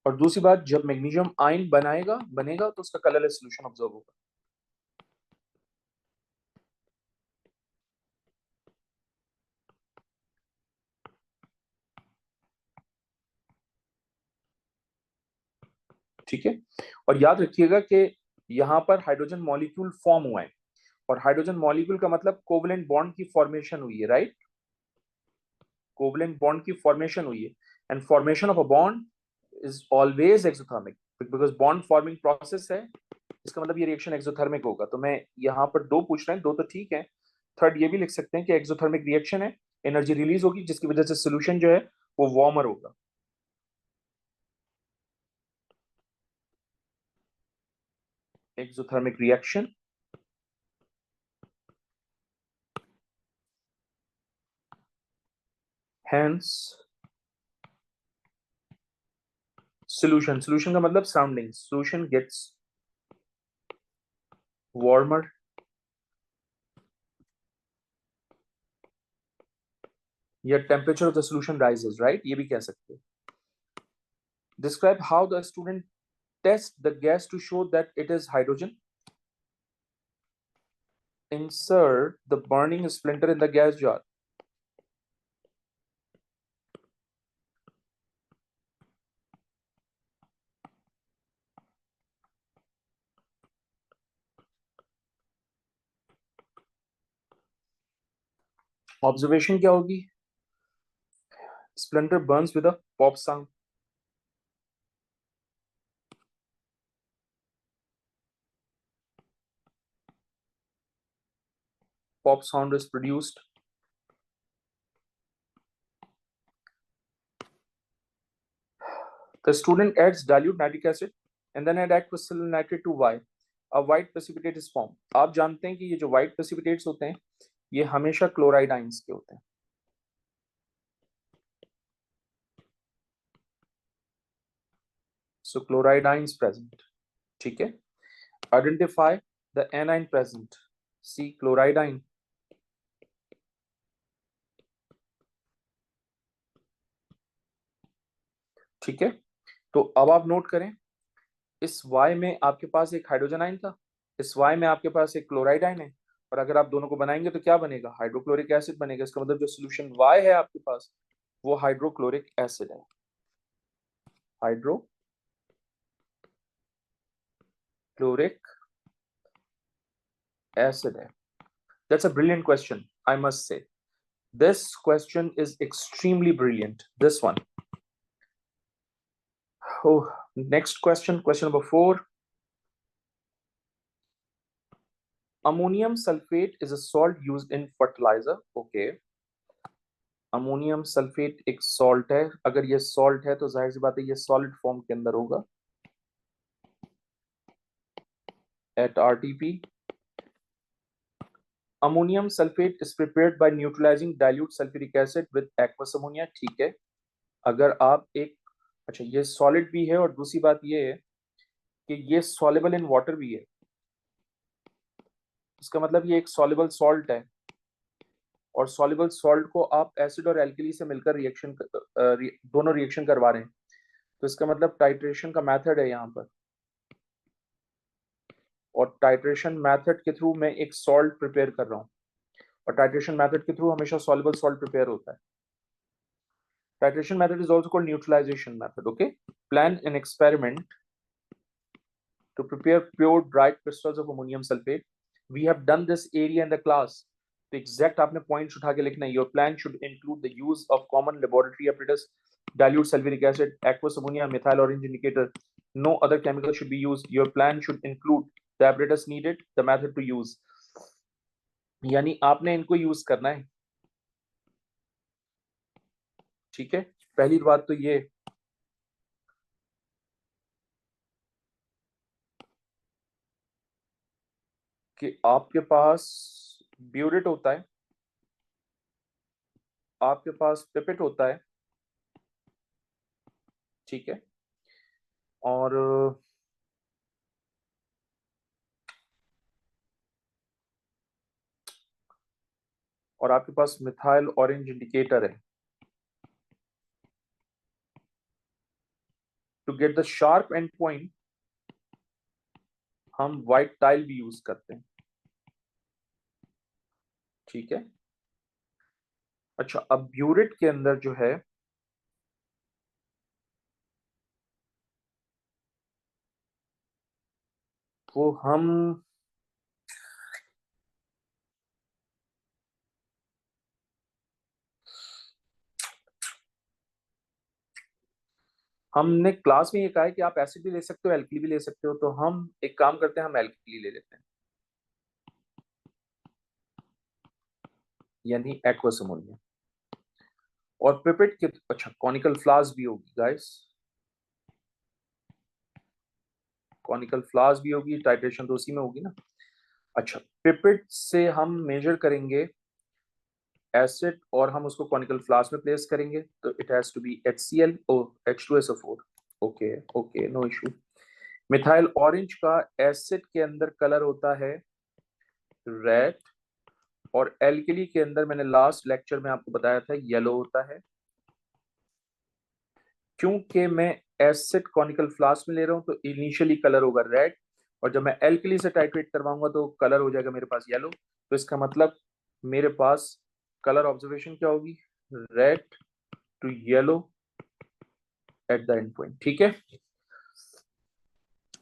और दूसरी बात, जब मैग्नीशियम आयन बनेगा तो उसका कलरलेस सॉल्यूशन ऑब्जर्व होगा. ठीक है. और याद रखिएगा कि यहां पर हाइड्रोजन मॉलिक्यूल फॉर्म हुआ है, और हाइड्रोजन मॉलिक्यूल का मतलब कोवलेंट बॉन्ड की फॉर्मेशन हुई है, राइट? कोवलेंट बॉन्ड की फॉर्मेशन हुई है. And formation of a bond is always exothermic, because bond forming process है. इसका मतलब ये रिएक्शन एक्सोथर्मिक होगा. तो मैं यहाँ पर दो पूछ रहे हैं, दो तो ठीक है. थर्ड ये भी लिख सकते हैं कि एक्सोथर्मिक रिएक्शन है, एनर्जी रिलीज होगी जिसकी वजह से सोल्यूशन जो है वो वार्मर होगा. एक्सोथर्मिक रिएक्शन, hence solution का मतलब सराउंडिंग. solution gets warmer, या temperature of the solution rises, right? ये भी कह सकते हैं. Describe how the student test the gas to show that it is hydrogen. Insert the burning splinter in the gas jar. Observation क्या होगी? Splinter burns with a pop sound. Pop sound is produced. The student adds dilute nitric acid and then add aqueous nitrate to Y. A white precipitate is formed. आप जानते हैं कि ये जो white precipitates होते हैं ये हमेशा क्लोराइड आयंस के होते हैं. So chloride ions present. ठीक है. Identify the anion present. See chloride ion. ठीक है. तो अब आप नोट करें, इस Y में आपके पास एक हाइड्रोजन आयन था, इस Y में आपके पास एक क्लोराइड आयन है, और अगर आप दोनों को बनाएंगे तो क्या बनेगा? हाइड्रोक्लोरिक एसिड बनेगा. इसका मतलब जो सोल्यूशन Y है आपके पास वो हाइड्रोक्लोरिक एसिड है. हाइड्रोक्लोरिक एसिड है. That's a brilliant question, I must say. This question is extremely brilliant. This one. Oh, next question, question number 4. Ammonium sulfate is a salt used in fertilizer. Okay. Ammonium sulphate एक salt है. अगर ये salt है तो जाहिर सी बात है ये सॉलिड फॉर्म के अंदर होगा. At RTP ammonium sulphate is prepared by neutralising dilute sulphuric acid with aqueous ammonia. ठीक है, अगर आप एक, अच्छा ये सॉलिड भी है और दूसरी बात ये है कि ये सॉल्युबल इन वाटर भी है, इसका मतलब ये एक सॉल्युबल सॉल्ट है, और सॉल्युबल सॉल्ट को आप एसिड और एल्कली से मिलकर रिएक्शन दोनों रिएक्शन करवा रहे हैं, तो इसका मतलब टाइट्रेशन का मेथड है यहाँ पर, और टाइट्रेशन मेथड के थ्रू मैं एक सॉल्ट प्रिपेयर कर रहा हूँ, और टाइट्रेशन मेथड के थ्रू हमेशा सॉल्युबल सॉल्ट प्रिपेयर होता है। Titration method is also called neutralization method. Okay, plan an experiment to prepare pure dried crystals of ammonium sulfate. We have done this area in the class. The exact आपने points उठा के लिखना है. Your plan should include the use of common laboratory apparatus, dilute sulfuric acid, aqueous ammonia, methyl orange indicator. No other chemical should be used. Your plan should include the apparatus needed, the method to use. यानी आपने इनको use करना है. ठीक है, पहली बात तो ये कि आपके पास ब्यूरेट होता है, आपके पास पिपेट होता है, ठीक है, और आपके पास मिथाइल ऑरेंज इंडिकेटर है. To get the sharp end point हम व्हाइट टाइल भी यूज करते हैं. ठीक है, अच्छा अब ब्यूरेट के अंदर जो है वो हमने क्लास में ये कहा है कि आप एसिड भी ले सकते हो, एल्कली भी ले सकते हो, तो हम एक काम करते हैं, हम एल्कली ले लेते हैं, यानी एक्वस अमोनिया. और पिपेट के, अच्छा कॉनिकल फ्लास्क भी होगी गाइस, कॉनिकल फ्लास्क भी होगी, टाइट्रेशन तो उसी में होगी ना. अच्छा, पिपेट से हम मेजर करेंगे एसिड और हम उसको कॉनिकल फ्लास्क में प्लेस करेंगे, तो it has to be HCl और H2SO4. Okay okay, no issue. Methyl orange का एसिड के अंदर कलर होता है रेड, और एल्कली के अंदर मैंने लास्ट लेक्चर में आपको बताया था येलो होता है. क्योंकि मैं एसिड कॉनिकल फ्लास्क में ले रहा हूं तो इनिशियली कलर होगा रेड, और जब मैं एल्कली से टाइट्रेट करवाऊंगा तो कलर हो जाएगा मेरे पास येलो. तो इसका मतलब मेरे पास कलर ऑब्जर्वेशन क्या होगी, red to yellow at the end point. ठीक है,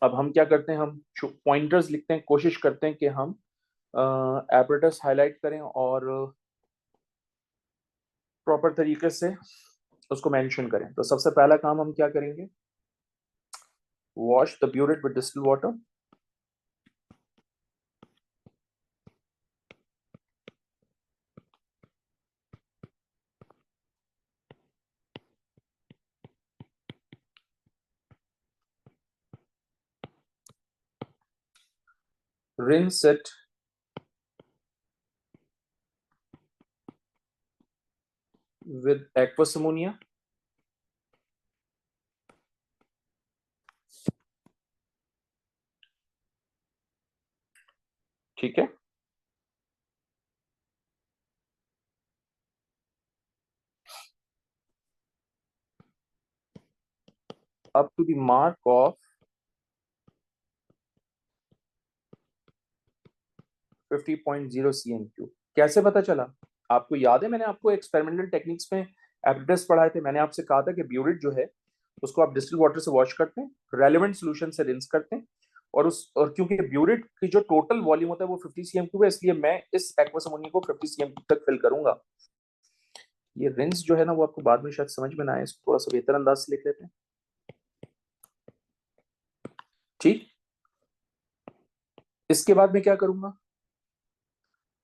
अब हम क्या करते हैं, हम पॉइंटर्स लिखते हैं, कोशिश करते हैं कि हम एपरेटस हाईलाइट करें और प्रॉपर तरीके से उसको मेंशन करें. तो सबसे पहला काम हम क्या करेंगे, wash the burette with distilled water. Rinse it with aqueous ammonia. ठीक है, up to the mark of 50.0 cm3. कैसे पता चला, आपको याद है मैंने आपको एक्सपेरिमेंटल टेक्निक्स में एपरेटस पढ़ाए थे. मैंने आपसे कहा था कि ब्यूरेट जो है उसको आप डिस्टिल वाटर से वॉश करते हैं, रेलेवेंट सॉल्यूशन से रिंस करते हैं, और क्योंकि ब्यूरेट की जो टोटल वॉल्यूम होता है वो 50 cm3 है, इसलिए मैं इस एक्वस अमोनिया को 50 cm3 तक फिल करूंगा. ये रिंस जो है ना वो आपको बाद में शायद समझ में ना आए, इसको थोड़ा सा बेहतर अंदाज से लिख लेते हैं. ठीक, इसके बाद मैं क्या करूंगा,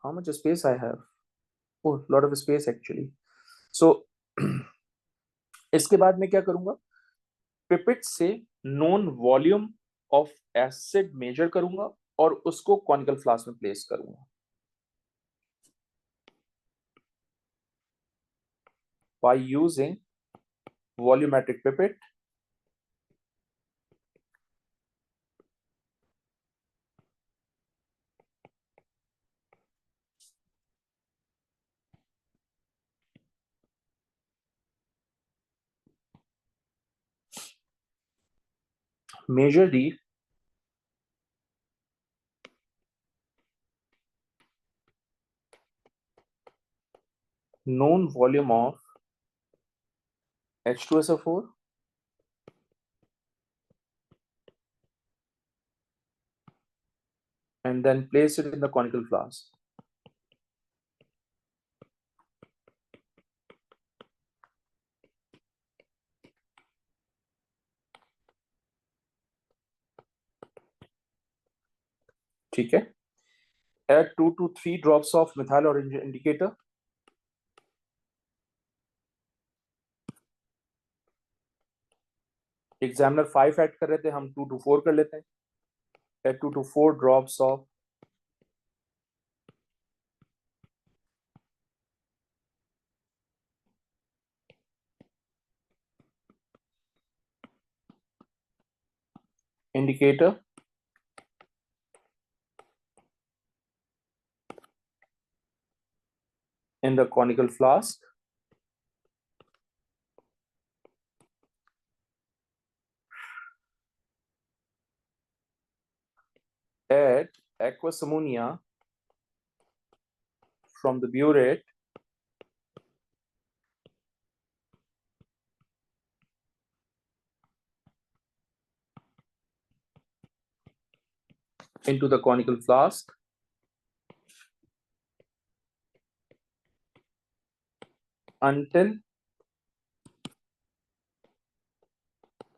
how much space I have, oh lot of space actually. So इसके बाद मैं क्या करूंगा, पिपेट से known volume of acid measure करूंगा और उसको कॉनिकल फ्लास्क में प्लेस करूंगा. by using volumetric pipette measure the known volume of H2SO4 and then place it in the conical flask. ठीक है. Add 2 to 3 drops of methyl orange indicator. Examiner 5 add कर रहे थे, हम 2 to 4 कर लेते हैं. Add 2 to 4 drops of indicator in the conical flask. Add aqueous ammonia from the burette into the conical flask until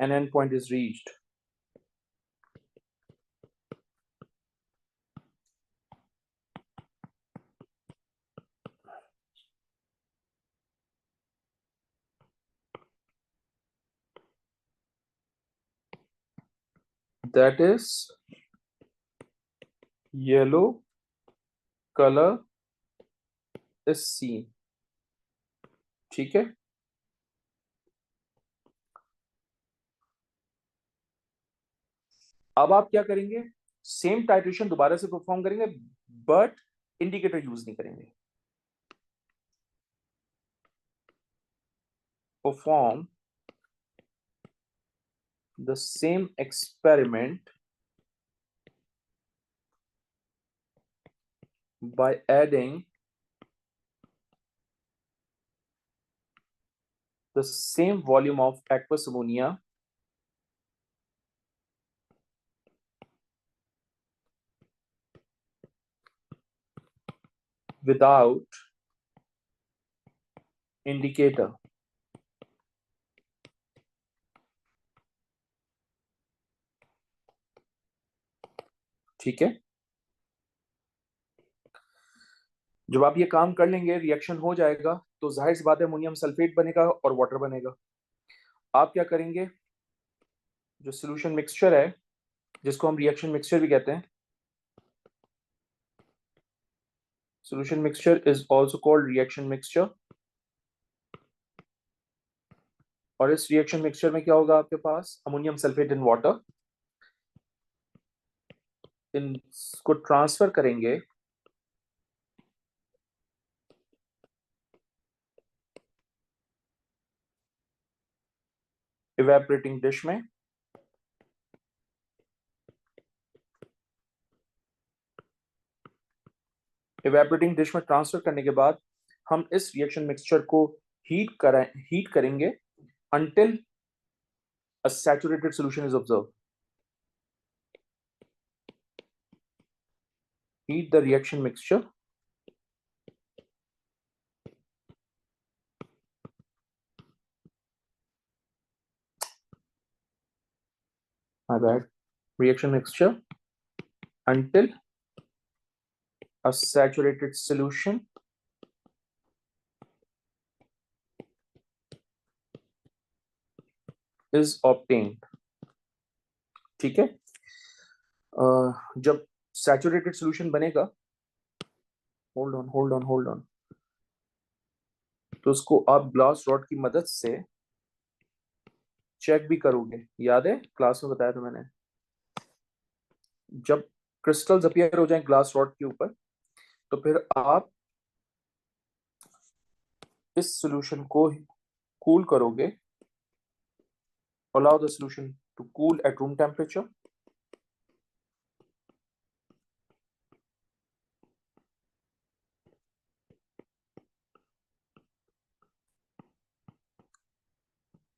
an endpoint is reached. That is yellow color is seen. ठीक है. अब आप क्या करेंगे, same titration दोबारा से perform करेंगे but indicator use नहीं करेंगे. Perform the same experiment by adding the same volume of aqueous ammonia without indicator. ठीक है. जब आप ये काम कर लेंगे, रिएक्शन हो जाएगा, तो जाहिर सी बात है अमोनियम सल्फेट बनेगा और वाटर बनेगा. आप क्या करेंगे, जो सोल्यूशन मिक्सचर है जिसको हम रिएक्शन मिक्सचर भी कहते हैं, solution mixture is also called reaction mixture. और इस रिएक्शन मिक्सचर में क्या होगा, आपके पास अमोनियम सल्फेट इन वाटर, इनको ट्रांसफर करेंगे इवेपोरेटिंग डिश में. इवेपोरेटिंग डिश में ट्रांसफर करने के बाद हम इस रिएक्शन मिक्सचर को हीट करेंगे until a saturated solution is observed. Heat the reaction mixture reaction mixture until a saturated solution is obtained. ठीक है. जब सैचुरेटेड सॉल्यूशन बनेगा, होल्ड ऑन, तो उसको आप ग्लास रॉड की मदद से चेक भी करोगे। याद है क्लास में बताया था मैंने, जब क्रिस्टल्स अपीयर हो जाए ग्लास रॉड के ऊपर तो फिर आप इस सॉल्यूशन को कूल करोगे। Allow the solution to cool at room temperature.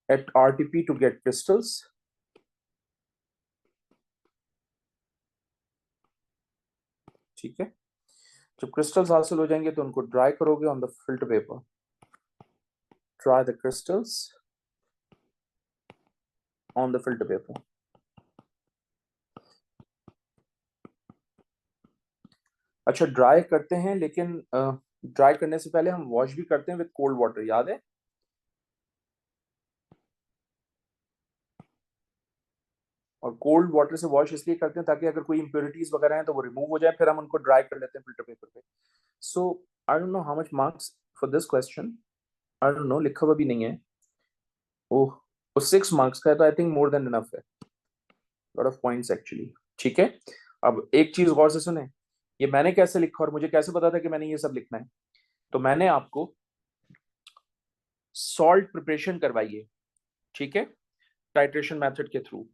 at RTP to get crystals। ठीक है, जब क्रिस्टल्स हासिल हो जाएंगे तो उनको ड्राई करोगे on the filter paper. Dry the crystals on the filter paper. अच्छा, ड्राई करते हैं लेकिन ड्राई करने से पहले हम वॉश भी करते हैं विद कोल्ड वाटर, याद है? और कोल्ड वाटर से वॉश इसलिए करते हैं ताकि अगर कोई इंप्योरिटीज वगैरह हैं तो वो रिमूव हो जाए, फिर हम उनको ड्राई कर लेते हैं फिल्टर पेपर पे। So I don't know how much marks for this question, I don't know, लिखा हुआ भी नहीं है। ओह, वो 6 मार्क्स का है तो I think more than enough है, लॉट ऑफ पॉइंट्स एक्चुअली। ठीक है, अब एक चीज गौर से सुने, ये मैंने कैसे लिखा और मुझे कैसे पता था कि मैंने ये सब लिखना है। तो मैंने आपको सॉल्ट प्रिपरेशन करवाई है, ठीक है, टाइट्रेशन मेथड के थ्रू।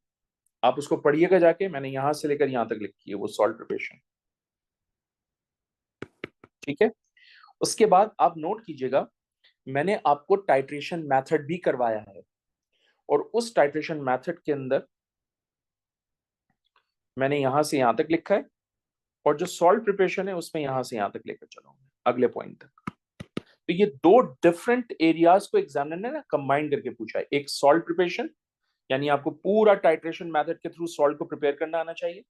आप उसको पढ़िएगा जाके, मैंने यहां से लेकर यहां तक लिखी है वो सॉल्ट प्रिपरेशन। ठीक है, उसके बाद आप नोट कीजिएगा, मैंने आपको टाइट्रेशन मेथड भी करवाया है और उस टाइट्रेशन मेथड के अंदर मैंने यहां से यहां तक लिखा है, और जो सॉल्ट प्रिपरेशन है उसमें यहां से यहां तक लेकर चलूंगा अगले पॉइंट तक। तो ये दो डिफरेंट एरियाज को एग्जामिनर ने ना कंबाइन करके पूछा है। एक सॉल्ट प्रिपरेशन, यानी आपको पूरा टाइट्रेशन मेथड के थ्रू सॉल्ट को प्रिपेयर करना आना चाहिए,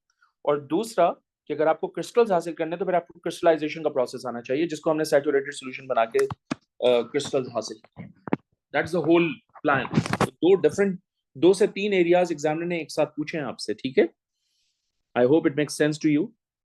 और दूसरा कि अगर आपको क्रिस्टल्स हासिल करने तो फिर आपको क्रिस्टलाइजेशन का प्रोसेस आना चाहिए, जिसको हमने सैचुरेटेड सॉल्यूशन बना के क्रिस्टल्स हासिल किए। That's the whole plan. दो डिफरेंट, 2 से 3 एरियाज एग्जामिनर ने एक साथ पूछे हैं आपसे। ठीक है, I hope it makes sense to you.